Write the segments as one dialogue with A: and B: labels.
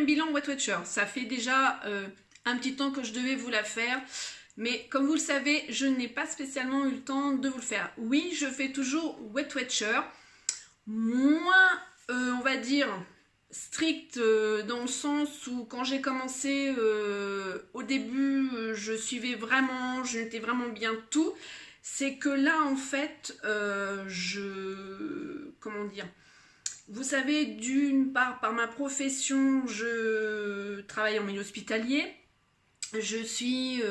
A: bilan Weight Watcher. Ça fait déjà un petit temps que je devais vous la faire. Mais comme vous le savez, je n'ai pas spécialement eu le temps de vous le faire. Oui, je fais toujours Weight Watcher. Moins, on va dire, strict dans le sens où quand j'ai commencé au début, je suivais vraiment, je notais vraiment bien tout. C'est que là, en fait, comment dire, vous savez, d'une part, par ma profession, je travaille en milieu hospitalier. Je suis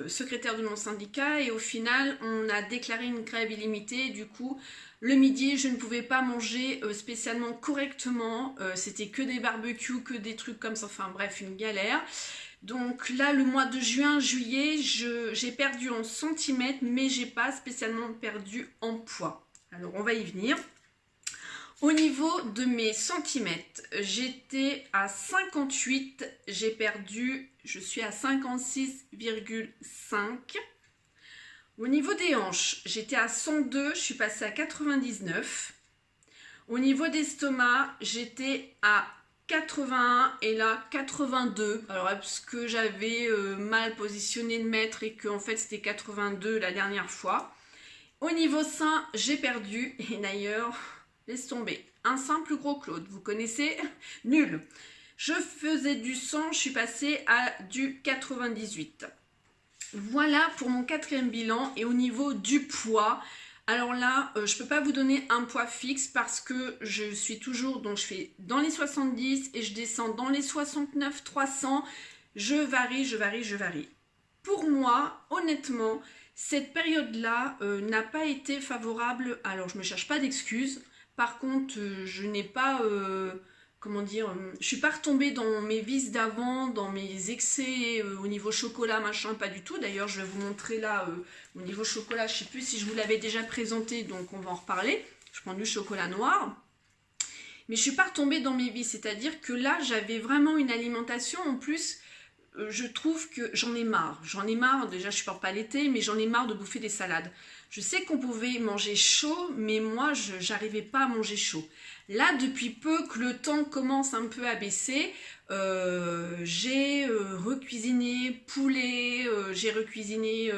A: secrétaire de mon syndicat et au final, on a déclaré une grève illimitée. Du coup, le midi, je ne pouvais pas manger spécialement correctement. C'était que des barbecues, que des trucs comme ça. Enfin bref, une galère. Donc là, le mois de juin, juillet, j'ai perdu en centimètres, mais j'ai pas spécialement perdu en poids. Alors, on va y venir. Au niveau de mes centimètres, j'étais à 58, j'ai perdu, je suis à 56,5. Au niveau des hanches, j'étais à 102, je suis passée à 99. Au niveau d'estomac, j'étais à 81 et là 82. Alors parce que j'avais mal positionné le mètre et que en fait c'était 82 la dernière fois. Au niveau sein, j'ai perdu et d'ailleurs... Laisse tomber. Un simple gros Claude, vous connaissez? Nul. Je faisais du 100, je suis passée à du 98. Voilà pour mon quatrième bilan. Et au niveau du poids, alors là, je ne peux pas vous donner un poids fixe parce que je suis toujours, donc je fais dans les 70 et je descends dans les 69, 300. Je varie, je varie, je varie. Pour moi, honnêtement, cette période-là n'a pas été favorable. Alors, je ne me cherche pas d'excuses. Par contre, je n'ai pas, comment dire, je suis pas retombée dans mes vices d'avant, dans mes excès au niveau chocolat, machin, pas du tout. D'ailleurs, je vais vous montrer là, au niveau chocolat, je sais plus si je vous l'avais déjà présenté, donc on va en reparler. Je prends du chocolat noir. Mais je suis pas retombée dans mes vices, c'est-à-dire que là, j'avais vraiment une alimentation, en plus, je trouve que j'en ai marre. J'en ai marre, déjà je supporte pas l'été, mais j'en ai marre de bouffer des salades. Je sais qu'on pouvait manger chaud, mais moi, j'arrivais pas à manger chaud. Là, depuis peu que le temps commence un peu à baisser, j'ai recuisiné poulet, j'ai recuisiné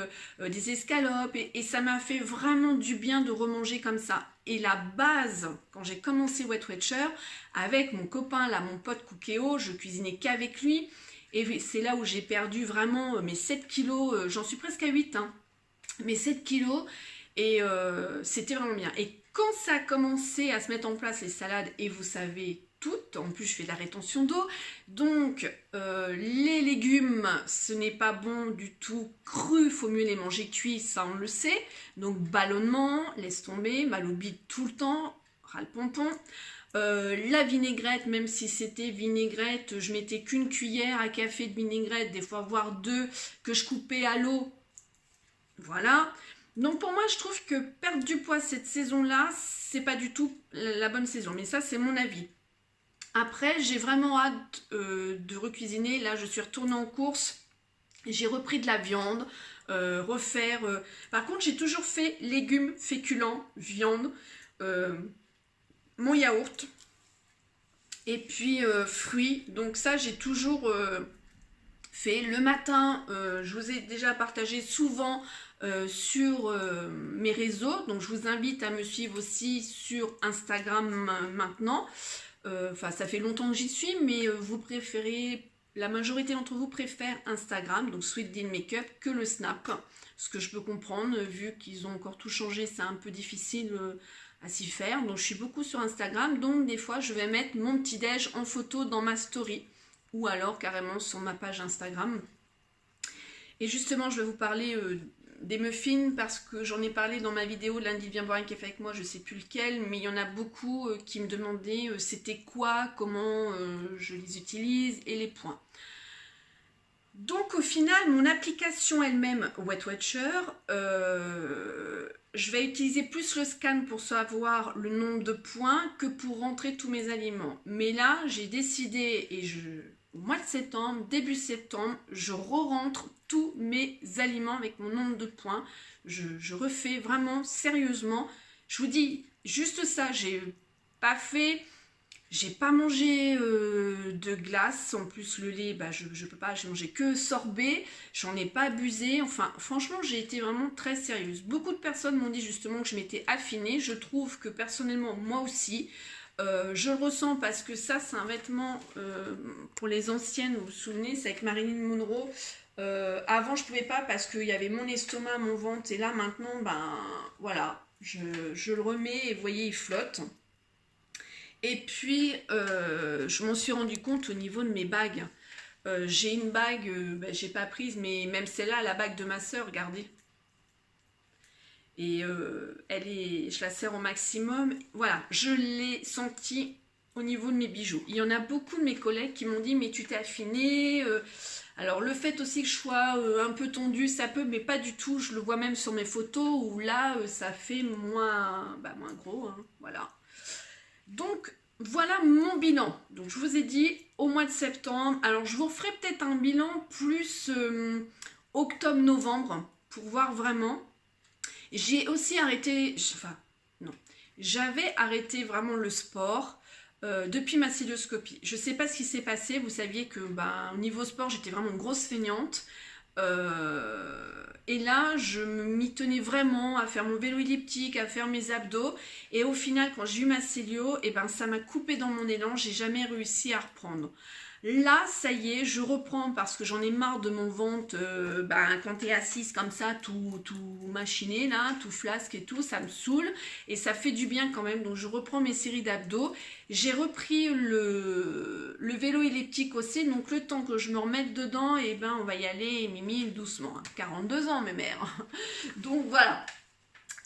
A: des escalopes, et ça m'a fait vraiment du bien de remanger comme ça. Et la base, quand j'ai commencé Weight Watcher, avec mon copain, là, mon pote Cookéo, je cuisinais qu'avec lui, et c'est là où j'ai perdu vraiment mes 7 kilos, j'en suis presque à 8, hein. Mes 7 kilos et c'était vraiment bien. Et quand ça a commencé à se mettre en place les salades, et vous savez toutes, en plus je fais de la rétention d'eau, donc les légumes ce n'est pas bon du tout cru, il faut mieux les manger cuits, ça on le sait, donc ballonnement, laisse tomber, mal au bide tout le temps, ras le pompon. La vinaigrette, même si c'était vinaigrette, je mettais qu'une cuillère à café de vinaigrette, des fois voire deux, que je coupais à l'eau. Voilà. Donc pour moi, je trouve que perdre du poids cette saison-là, c'est pas du tout la bonne saison. Mais ça, c'est mon avis. Après, j'ai vraiment hâte de recuisiner. Là, je suis retournée en course. J'ai repris de la viande. Refaire. Par contre, j'ai toujours fait légumes, féculents, viande, mon yaourt. Et puis fruits. Donc ça, j'ai toujours fait. Le matin, je vous ai déjà partagé souvent sur mes réseaux, donc je vous invite à me suivre aussi sur Instagram maintenant. Enfin, ça fait longtemps que j'y suis, mais vous préférez, la majorité d'entre vous préfèrent Instagram, donc Sweet Deal Makeup, que le Snap, ce que je peux comprendre, vu qu'ils ont encore tout changé, c'est un peu difficile à s'y faire. Donc je suis beaucoup sur Instagram, donc des fois je vais mettre mon petit déj en photo dans ma story, ou alors carrément sur ma page Instagram. Et justement, je vais vous parler des muffins parce que j'en ai parlé dans ma vidéo lundi viens boire un café avec moi, je sais plus lequel, mais il y en a beaucoup qui me demandaient c'était quoi, comment je les utilise et les points. Donc au final, mon application elle-même Weight Watcher, je vais utiliser plus le scan pour savoir le nombre de points que pour rentrer tous mes aliments. Mais là, j'ai décidé, et au mois de septembre, début septembre, je re-rentre tous mes aliments avec mon nombre de points. Je refais vraiment sérieusement. Je vous dis juste ça, j'ai pas fait J'ai pas mangé de glace, en plus le lait, bah, je peux pas, j'ai mangé que sorbet, j'en ai pas abusé, enfin franchement j'ai été vraiment très sérieuse. Beaucoup de personnes m'ont dit justement que je m'étais affinée, je trouve que personnellement moi aussi, je le ressens parce que ça c'est un vêtement pour les anciennes, vous vous souvenez, c'est avec Marilyn Monroe. Avant je pouvais pas parce qu'il y avait mon estomac, mon ventre et là maintenant ben voilà, je le remets et vous voyez il flotte. Et puis, je m'en suis rendu compte au niveau de mes bagues. J'ai une bague, ben, j'ai pas prise, mais même celle-là, la bague de ma soeur, regardez. Et je la serre au maximum. Voilà, je l'ai senti au niveau de mes bijoux. Il y en a beaucoup de mes collègues qui m'ont dit, mais tu t'es affinée. Alors, le fait aussi que je sois un peu tendue, ça peut, mais pas du tout. Je le vois même sur mes photos où là, ça fait moins, bah, moins gros. Hein, voilà. Donc, voilà mon bilan. Donc, je vous ai dit au mois de septembre. Alors, je vous ferai peut-être un bilan plus octobre-novembre pour voir vraiment. J'ai aussi arrêté, enfin, non, j'avais arrêté vraiment le sport depuis ma célioscopie. Je ne sais pas ce qui s'est passé. Vous saviez que, ben, au niveau sport, j'étais vraiment une grosse feignante. Et là, je m'y tenais vraiment à faire mon vélo elliptique, à faire mes abdos. Et au final, quand j'ai eu ma célio, et ben, ça m'a coupé dans mon élan. J'ai jamais réussi à reprendre. Là, ça y est, je reprends parce que j'en ai marre de mon ventre. Ben, quand tu es assise comme ça, tout machiné, là, tout flasque et tout, ça me saoule. Et ça fait du bien quand même. Donc, je reprends mes séries d'abdos. J'ai repris le vélo elliptique aussi. Donc, le temps que je me remette dedans, et ben, on va y aller, Mimi, doucement. 42 ans, mes mères. Donc, voilà.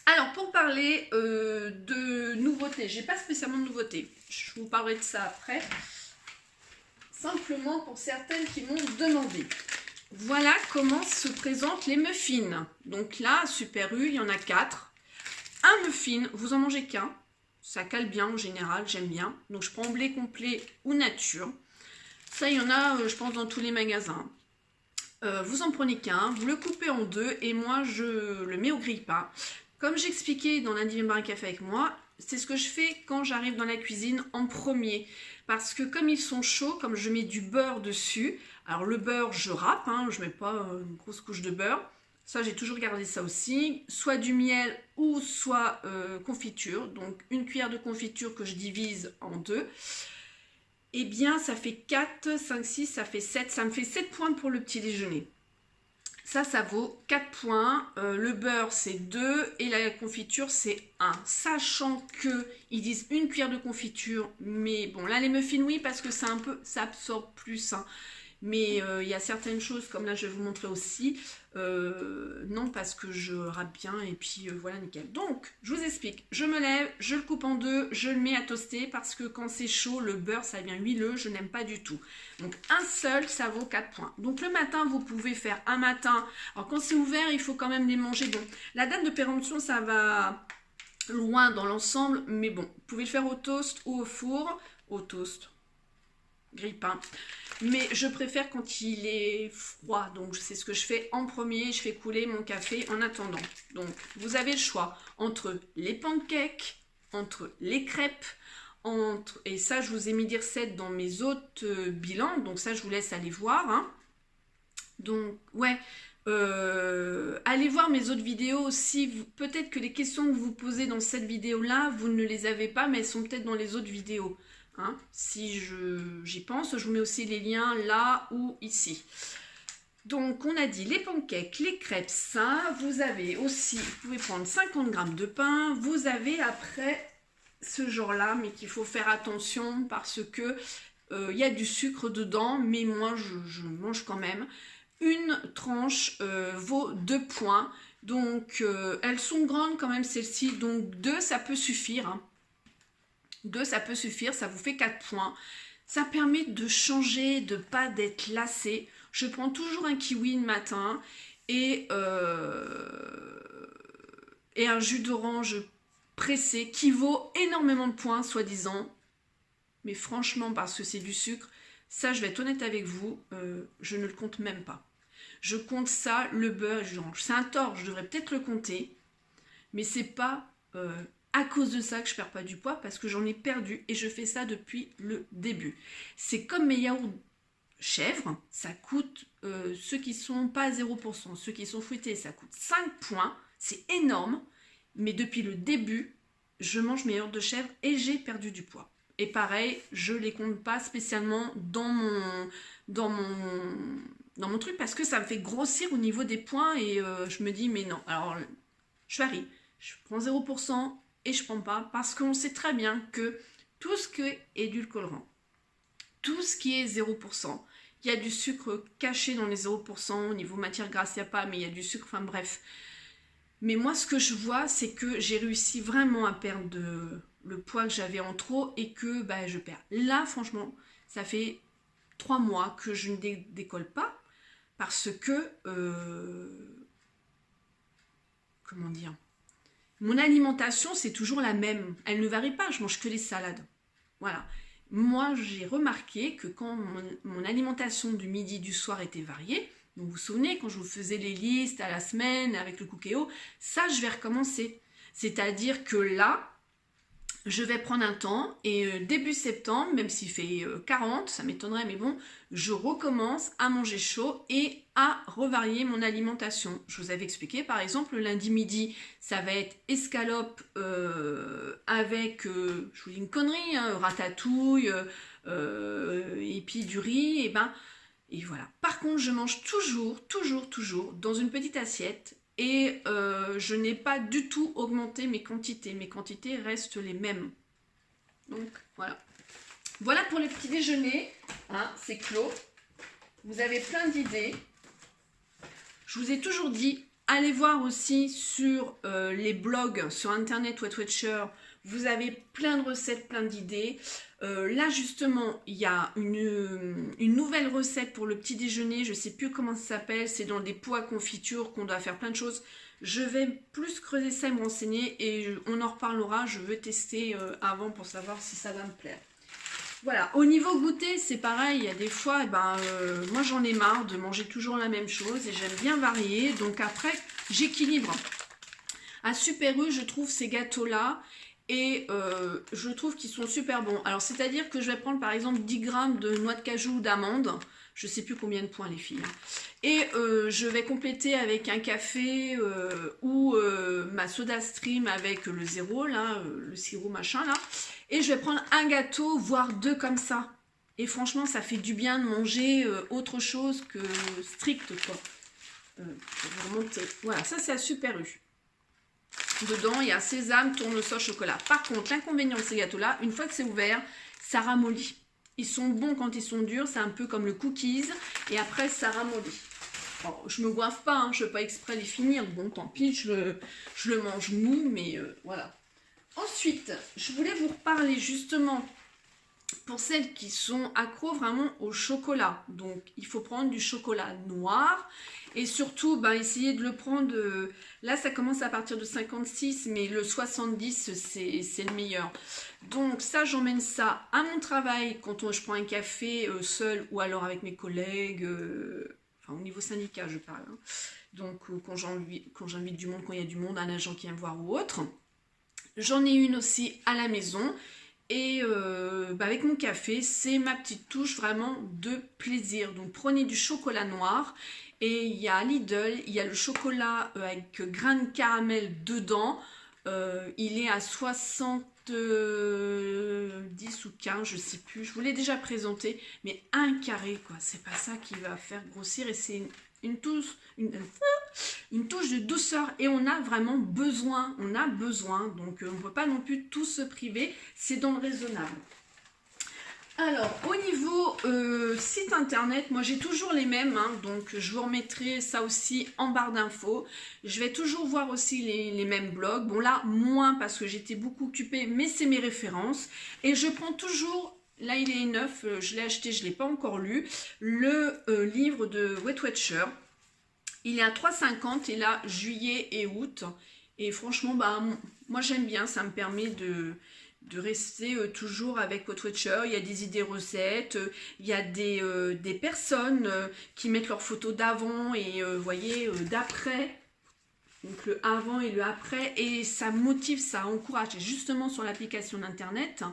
A: Alors, pour parler de nouveautés, j'ai pas spécialement de nouveautés. Je vous parlerai de ça après. Simplement pour certaines qui m'ont demandé. Voilà comment se présentent les muffins. Donc là, Super U, il y en a 4. Un muffin, vous en mangez qu'un. Ça cale bien en général, j'aime bien. Donc je prends blé complet ou nature. Ça, il y en a, je pense, dans tous les magasins. Vous en prenez qu'un, vous le coupez en deux et moi, je le mets au grille-pain. Comme j'expliquais dans l'Indivine Bar à Café avec moi, c'est ce que je fais quand j'arrive dans la cuisine en premier. Parce que comme ils sont chauds, comme je mets du beurre dessus, alors le beurre, je râpe, hein, je ne mets pas une grosse couche de beurre. Ça, j'ai toujours gardé ça aussi. Soit du miel ou soit confiture. Donc, une cuillère de confiture que je divise en deux. Eh bien, ça fait 4, 5, 6, ça fait 7. Ça me fait 7 points pour le petit déjeuner. Ça vaut 4 points. Le beurre, c'est 2 et la confiture, c'est 1. Sachant qu'ils disent une cuillère de confiture, mais bon, là, les muffins, oui, parce que c'est un peu, ça absorbe plus. Hein. Mais il y a certaines choses, comme là, je vais vous montrer aussi. Non, parce que je râpe bien et puis voilà, nickel. Donc, je vous explique. Je me lève, je le coupe en deux, je le mets à toaster parce que quand c'est chaud, le beurre, ça devient huileux, je n'aime pas du tout. Donc, un seul, ça vaut 4 points. Donc, le matin, vous pouvez faire un matin. Alors, quand c'est ouvert, il faut quand même les manger. Bon, la date de péremption, ça va loin dans l'ensemble, mais bon, vous pouvez le faire au toast ou au four. Au toast, grille-pain. Mais je préfère quand il est froid, donc c'est ce que je fais en premier, je fais couler mon café en attendant. Donc vous avez le choix entre les pancakes, entre les crêpes, et ça je vous ai mis des recettes dans mes autres bilans, donc ça je vous laisse aller voir. Hein. Donc ouais, allez voir mes autres vidéos aussi, peut-être que les questions que vous posez dans cette vidéo-là, vous ne les avez pas, mais elles sont peut-être dans les autres vidéos. Hein, si j'y pense, je vous mets aussi les liens là ou ici. Donc, on a dit les pancakes, les crêpes, ça. Vous avez aussi, vous pouvez prendre 50 g de pain. Vous avez après ce genre-là, mais qu'il faut faire attention parce que il y a du sucre dedans, mais moi, je mange quand même. Une tranche vaut 2 points. Donc, elles sont grandes quand même, celles-ci. Donc, 2, ça peut suffire. Hein. 2, ça peut suffire, ça vous fait 4 points. Ça permet de changer, de pas d'être lassé. Je prends toujours un kiwi le matin et un jus d'orange pressé qui vaut énormément de points, soi-disant. Mais franchement, parce que c'est du sucre, ça, je vais être honnête avec vous, je ne le compte même pas. Je compte ça, le beurre et le jus d'orange. C'est un tort, je devrais peut-être le compter, mais c'est pas à cause de ça que je perds pas du poids, parce que j'en ai perdu et je fais ça depuis le début. C'est comme mes yaourts chèvres, ça coûte, ceux qui sont pas à 0%, ceux qui sont fruités, ça coûte 5 points, c'est énorme, mais depuis le début, je mange mes yaourts de chèvre et j'ai perdu du poids. Et pareil, je les compte pas spécialement dans mon truc parce que ça me fait grossir au niveau des points et je me dis mais non. Alors je varie, je prends 0% et je prends pas parce qu'on sait très bien que tout ce qui est édulcorant, tout ce qui est 0%, il y a du sucre caché dans les 0%, au niveau matière grasse il n'y a pas, mais il y a du sucre, enfin bref. Mais moi ce que je vois c'est que j'ai réussi vraiment à perdre le poids que j'avais en trop et que bah, je perds. Là franchement ça fait 3 mois que je ne décolle pas parce que comment dire, mon alimentation c'est toujours la même, elle ne varie pas, je mange que les salades, voilà. Moi j'ai remarqué que quand mon alimentation du midi du soir était variée, donc vous vous souvenez quand je vous faisais les listes à la semaine avec le Cookéo, ça je vais recommencer, c'est à dire que là je vais prendre un temps et début septembre, même s'il fait 40, ça m'étonnerait, mais bon, je recommence à manger chaud et à revarier mon alimentation. Je vous avais expliqué, par exemple, le lundi midi, ça va être escalope avec, je vous dis une connerie, hein, ratatouille, et puis du riz, et voilà. Par contre, je mange toujours dans une petite assiette. Et je n'ai pas du tout augmenté mes quantités. Mes quantités restent les mêmes. Donc voilà. Voilà pour le petit déjeuner. Hein, c'est clos. Vous avez plein d'idées. Je vous ai toujours dit, allez voir aussi sur les blogs, sur internet Weight Watcher. Vous avez plein de recettes, plein d'idées. Là justement, il y a une nouvelle recette pour le petit déjeuner. Je ne sais plus comment ça s'appelle. C'est dans des pots à confiture qu'on doit faire plein de choses. Je vais plus creuser ça et me renseigner et on en reparlera. Je veux tester avant pour savoir si ça va me plaire. Voilà, au niveau goûter, c'est pareil. Il y a des fois, moi j'en ai marre de manger toujours la même chose et j'aime bien varier. Donc après, j'équilibre. À Super U, je trouve ces gâteaux-là. Et je trouve qu'ils sont super bons. Alors, c'est-à-dire que je vais prendre par exemple 10 grammes de noix de cajou ou d'amandes. Je ne sais plus combien de points les filles. Et je vais compléter avec un café ou ma soda stream avec le zéro, là, le sirop machin, là. Et je vais prendre un gâteau, voire 2 comme ça. Et franchement, ça fait du bien de manger autre chose que strict, quoi. Je vais vous remonter. Voilà, ça c'est à Super U. Dedans, il y a sésame, tournesol, chocolat. Par contre, l'inconvénient de ces gâteaux-là, une fois que c'est ouvert, ça ramollit. Ils sont bons quand ils sont durs, c'est un peu comme le cookies. Et après, ça ramollit. Alors, je me goinfre pas, hein, je ne veux pas exprès les finir. Bon, tant pis, je le mange mou, mais voilà. Ensuite, je voulais vous reparler justement pour celles qui sont accros vraiment au chocolat. Donc, il faut prendre du chocolat noir. Et surtout, essayez de le prendre, là ça commence à partir de 56, mais le 70 c'est le meilleur. Donc ça, j'emmène ça à mon travail quand je prends un café seul ou alors avec mes collègues, enfin au niveau syndicat je parle. Hein. Donc quand j'invite du monde, quand il y a du monde, un agent qui vient me voir ou autre. J'en ai une aussi à la maison. Et avec mon café, c'est ma petite touche vraiment de plaisir. Donc prenez du chocolat noir. Et il y a Lidl, il y a le chocolat avec grain de caramel dedans. Il est à 70 ou 15, je ne sais plus. Je vous l'ai déjà présenté. Mais un carré, quoi. C'est pas ça qui va faire grossir. Et c'est une touche de douceur. Et on a vraiment besoin. On a besoin. Donc on ne peut pas non plus tout se priver. C'est dans le raisonnable. Alors, au niveau site internet, moi j'ai toujours les mêmes, hein, donc je vous remettrai ça aussi en barre d'infos. Je vais toujours voir aussi les mêmes blogs. Bon là, moins parce que j'étais beaucoup occupée, mais c'est mes références. Et je prends toujours, là il est neuf, je l'ai acheté, je ne l'ai pas encore lu, le livre de Weight Watcher. Il est à 3,50 et là, juillet et août. Et franchement, moi j'aime bien, ça me permet de rester toujours avec Weight Watcher. Il y a des idées recettes, il y a des personnes qui mettent leurs photos d'avant et voyez d'après. Donc le avant et le après, et ça motive, ça encourage. Et justement sur l'application d'internet,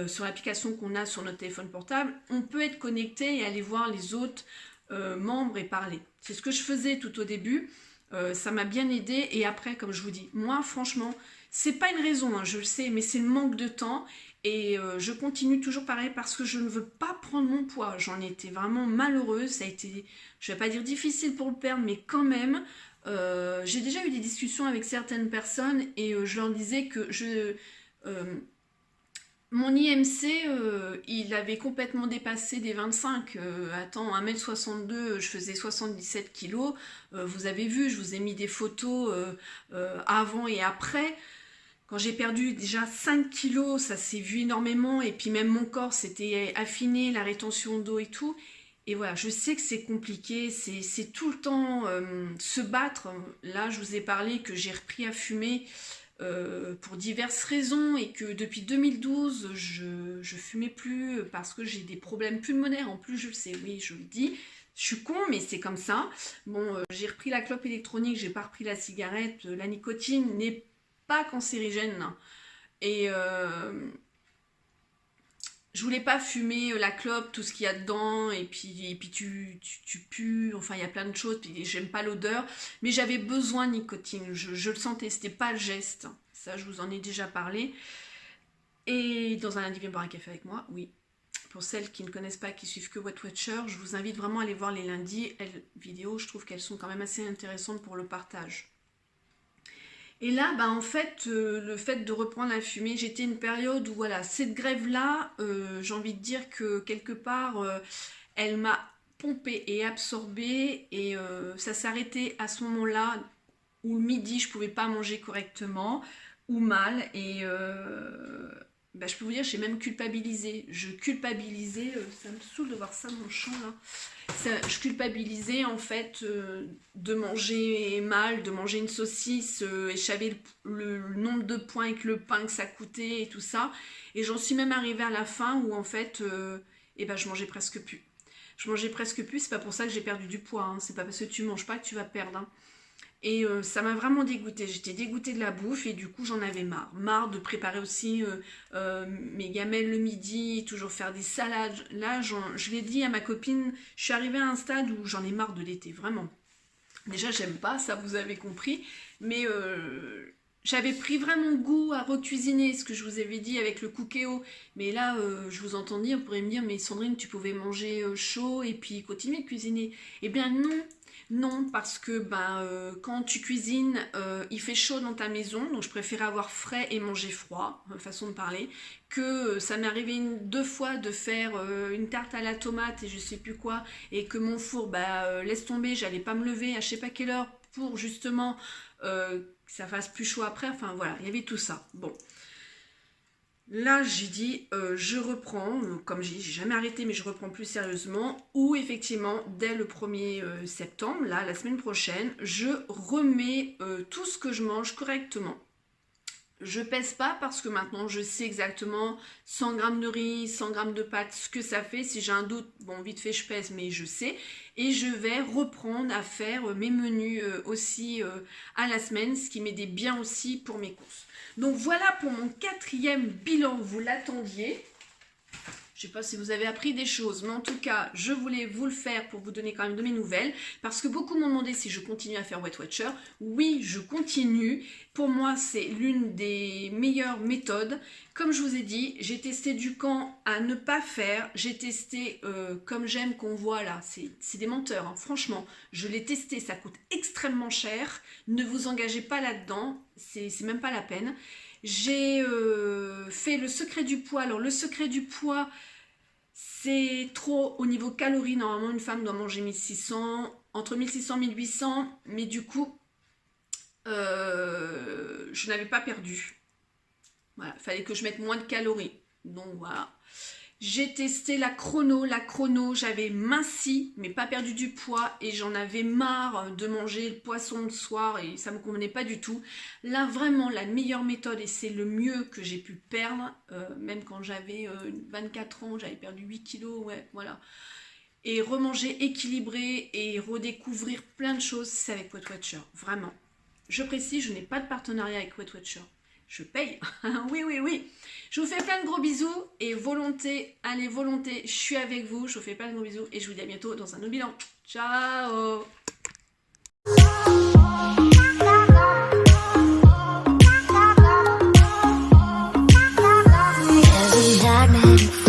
A: sur l'application qu'on a sur notre téléphone portable, on peut être connecté et aller voir les autres membres et parler. C'est ce que je faisais tout au début, ça m'a bien aidé. Et après, comme je vous dis, moi franchement, c'est pas une raison, hein, je le sais, mais c'est le manque de temps. Et je continue toujours pareil parce que je ne veux pas prendre mon poids. J'en étais vraiment malheureuse, ça a été, je vais pas dire difficile pour le perdre, mais quand même. J'ai déjà eu des discussions avec certaines personnes et je leur disais que mon IMC, il avait complètement dépassé des 25. Attends, 1m62, je faisais 77 kilos. Vous avez vu, je vous ai mis des photos avant et après. Quand j'ai perdu déjà 5 kilos, ça s'est vu énormément. Et puis même mon corps s'était affiné, la rétention d'eau et tout. Et voilà, je sais que c'est compliqué, c'est tout le temps se battre. Là, je vous ai parlé que j'ai repris à fumer pour diverses raisons et que depuis 2012, je fumais plus parce que j'ai des problèmes pulmonaires. En plus, je le sais, oui, je le dis. Je suis con, mais c'est comme ça. Bon, j'ai repris la clope électronique, j'ai pas repris la cigarette. La nicotine n'est pas cancérigène. Et je voulais pas fumer la clope, tout ce qu'il y a dedans, et puis tu pues, enfin il y a plein de choses, puis j'aime pas l'odeur, mais j'avais besoin de nicotine, je le sentais, c'était pas le geste, ça je vous en ai déjà parlé. Et dans un lundi, viens boire un café avec moi, oui. Pour celles qui ne connaissent pas, qui suivent que Weight Watcher, je vous invite vraiment à aller voir les lundis, vidéos, je trouve qu'elles sont quand même assez intéressantes pour le partage. Et là, bah, en fait, le fait de reprendre la fumée, j'étais une période où, voilà, cette grève-là, j'ai envie de dire que quelque part, elle m'a pompée et absorbée, et ça s'est arrêté à ce moment-là, où le midi, je ne pouvais pas manger correctement, ou mal, et bah, je peux vous dire, j'ai même culpabilisé. Je culpabilisais, ça me saoule de voir ça dans le champ, là. Je culpabilisais en fait de manger mal, de manger une saucisse, et je savais le nombre de points avec le pain que ça coûtait et tout ça. Et j'en suis même arrivée à la fin où en fait, eh ben, je mangeais presque plus. Je mangeais presque plus, c'est pas pour ça que j'ai perdu du poids, hein. C'est pas parce que tu manges pas que tu vas perdre, hein. Et ça m'a vraiment dégoûtée, j'étais dégoûtée de la bouffe et du coup j'en avais marre. Marre de préparer aussi mes gamelles le midi, toujours faire des salades. Là, je l'ai dit à ma copine, je suis arrivée à un stade où j'en ai marre de l'été, vraiment. Déjà, j'aime pas, ça vous avez compris, mais j'avais pris vraiment goût à recuisiner, ce que je vous avais dit avec le cookéo. Mais là, je vous entends dire, vous pourrez me dire, mais Sandrine, tu pouvais manger chaud et puis continuer de cuisiner. Eh bien non. Non, parce que quand tu cuisines, il fait chaud dans ta maison, donc je préfère avoir frais et manger froid, façon de parler, que ça m'est arrivé 2 fois de faire une tarte à la tomate et je sais plus quoi, et que mon four, laisse tomber, j'allais pas me lever à je sais pas quelle heure pour justement que ça fasse plus chaud après, enfin voilà, il y avait tout ça. Bon. Là, j'ai dit, je reprends, comme j'ai jamais arrêté, mais je reprends plus sérieusement, ou effectivement, dès le 1er septembre, là, la semaine prochaine, je remets tout ce que je mange correctement. Je pèse pas parce que maintenant, je sais exactement 100 g de riz, 100 g de pâtes, ce que ça fait. Si j'ai un doute, bon, vite fait, je pèse, mais je sais. Et je vais reprendre à faire mes menus aussi à la semaine, ce qui m'aidait bien aussi pour mes courses. Donc voilà pour mon 4e bilan, vous l'attendiez. Je ne sais pas si vous avez appris des choses, mais en tout cas, je voulais vous le faire pour vous donner quand même de mes nouvelles, parce que beaucoup m'ont demandé si je continue à faire Weight Watcher. Oui, je continue. Pour moi, c'est l'une des meilleures méthodes. Comme je vous ai dit, j'ai testé du camp à ne pas faire. J'ai testé comme j'aime qu'on voit là. C'est des menteurs, hein. Franchement. Je l'ai testé, ça coûte extrêmement cher. Ne vous engagez pas là-dedans, c'est même pas la peine. J'ai fait le secret du poids. Alors, le secret du poids, c'est trop au niveau calories. Normalement, une femme doit manger 1600, entre 1600 et 1800. Mais du coup, je n'avais pas perdu. Voilà, il fallait que je mette moins de calories. Donc, voilà. J'ai testé la chrono, j'avais minci, mais pas perdu du poids et j'en avais marre de manger le poisson le soir et ça me convenait pas du tout. Là, vraiment, la meilleure méthode et c'est le mieux que j'ai pu perdre, même quand j'avais 24 ans, j'avais perdu 8 kilos, ouais, voilà. Et remanger équilibré et redécouvrir plein de choses, c'est avec Weight Watcher, vraiment. je précise, je n'ai pas de partenariat avec Weight Watcher. Je paye. Oui, oui, oui. Je vous fais plein de gros bisous et volonté, allez, volonté, je suis avec vous. Je vous fais plein de gros bisous et je vous dis à bientôt dans un nouveau bilan. Ciao. Magnetic